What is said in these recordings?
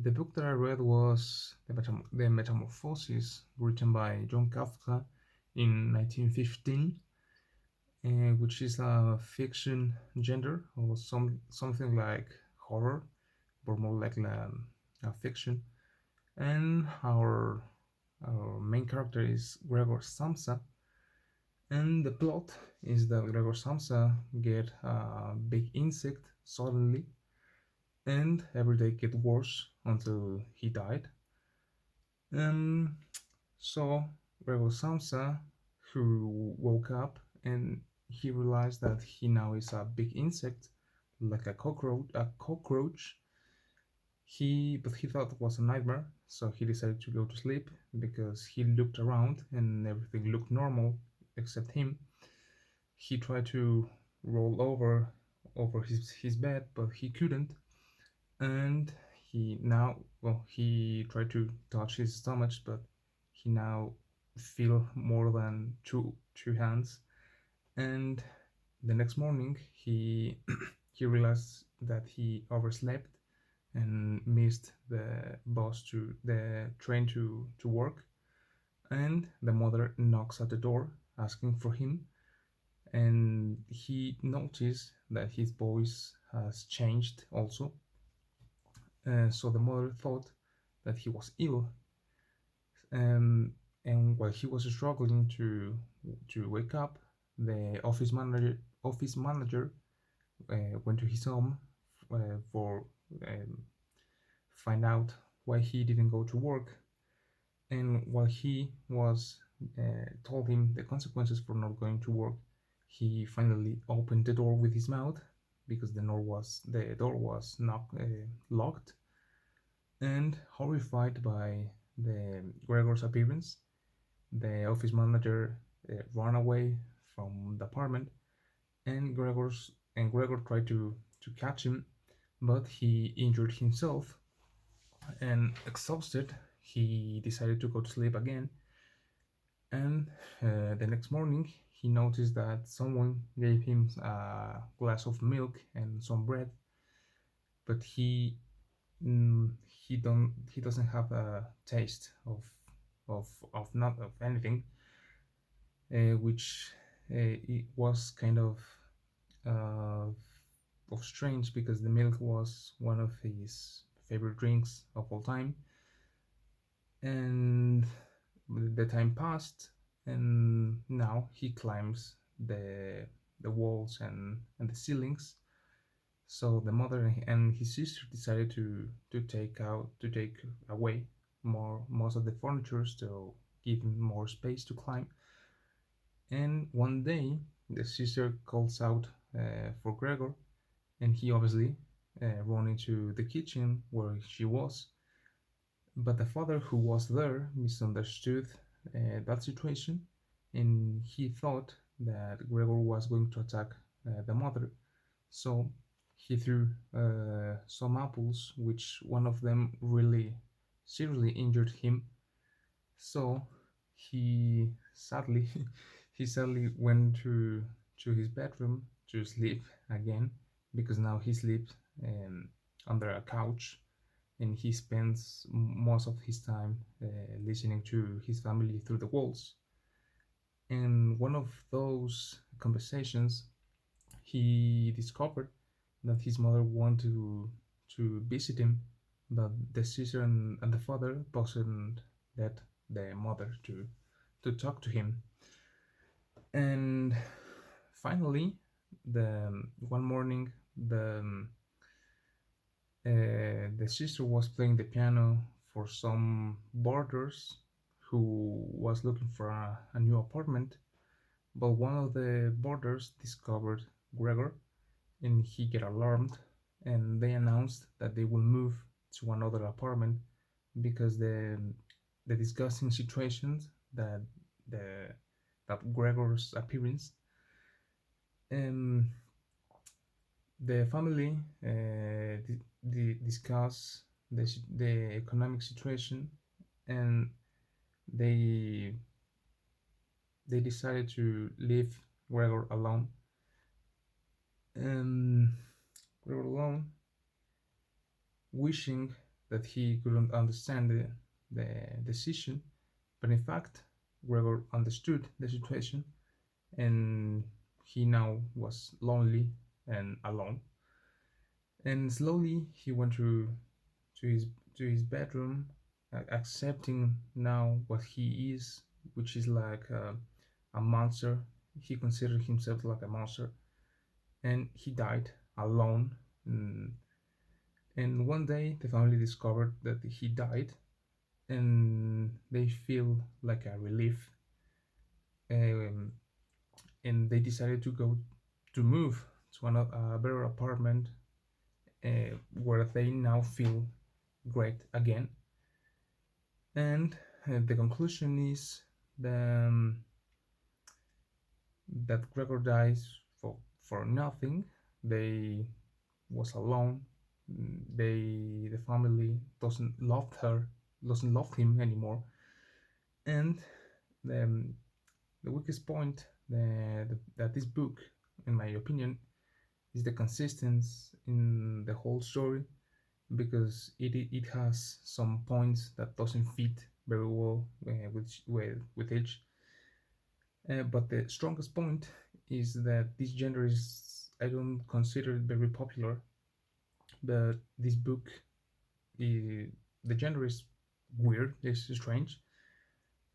The book that I read was The Metamorphosis, written by John Kafka in 1915, which is a fiction genre or something like horror, but more like a fiction. And our main character is Gregor Samsa, and the plot is that Gregor Samsa get a big insect suddenly, and every day get worse until he died. And so Gregor Samsa, who woke up and he realized that he now is a big insect, like a cockroach. He thought it was a nightmare, so he decided to go to sleep because he looked around and everything looked normal except him. He tried to roll over his bed, but he couldn't. And he tried to touch his stomach, but he now feel more than two hands. And the next morning, he he realized that he overslept and missed the train to work. And the mother knocks at the door asking for him, and he noticed that his voice has changed also. So the mother thought that he was ill, um, and while he was struggling to wake up, the office manager went to his home for um, find out why he didn't go to work. And while he was told him the consequences for not going to work, he finally opened the door with his mouth because the door was not locked. And horrified by the Gregor's appearance, the office manager ran away from the apartment, and Gregor tried to catch him, but he injured himself, and exhausted, he decided to go to sleep again. And the next morning, he noticed that someone gave him a glass of milk and some bread, but he doesn't have a taste of not of anything, which it was kind uh, of strange because the milk was one of his favorite drinks of all time. And the time passed, and now he climbs the walls and the ceilings. So the mother and his sister decided to take away most of the furniture to give him more space to climb. And one day the sister calls out for Gregor, and he obviously ran into the kitchen where she was. But the father who was there misunderstood that situation, and he thought that Gregor was going to attack the mother. So he threw some apples, which one of them really seriously injured him. So he sadly he sadly went to his bedroom to sleep again, because now he sleeps under a couch, and he spends most of his time listening to his family through the walls. And one of those conversations, he discovered that his mother wanted to visit him, but the sister and the father wasn't let the mother to talk to him. And finally, the one morning, the sister was playing the piano for some boarders who was looking for a new apartment, but one of the boarders discovered Gregor, and he get alarmed, and they announced that they will move to another apartment because the disgusting situations the that Gregor's appearance. um, the family discuss the economic situation, and they they decided to leave Gregor alone. Um, Gregor alone, wishing that he couldn't understand the decision, but in fact, Gregor understood the situation, and he now was lonely and alone. And slowly he went to his to his bedroom, accepting now what he is, which is like a monster. He considered himself like a monster, and he died alone. Mm, And one day, the family discovered that he died, and they feel like a relief. Um, and they decided to move to a better apartment where they now feel great again. And the conclusion is the, that Gregor dies for nothing. They was alone. The family doesn't love him anymore. And the, the weakest point that this book, in my opinion, is the consistency in the whole story, because it has some points that doesn't fit very well with each. But the strongest point is that this genre is, I don't consider it very popular, but this book, the genre is weird, it's strange,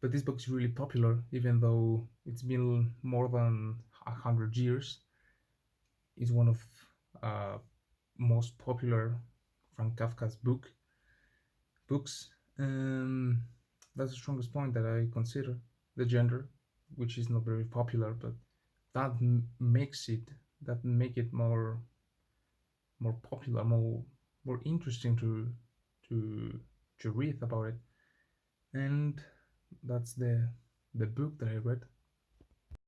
but this book is really popular, even though it's been more than 100 years. It's one of uh, most popular Frank Kafka's books. That's the strongest point that I consider the gender, which is not very popular, but that makes it that make it more popular, more interesting to to read about it. And that's the book that I read.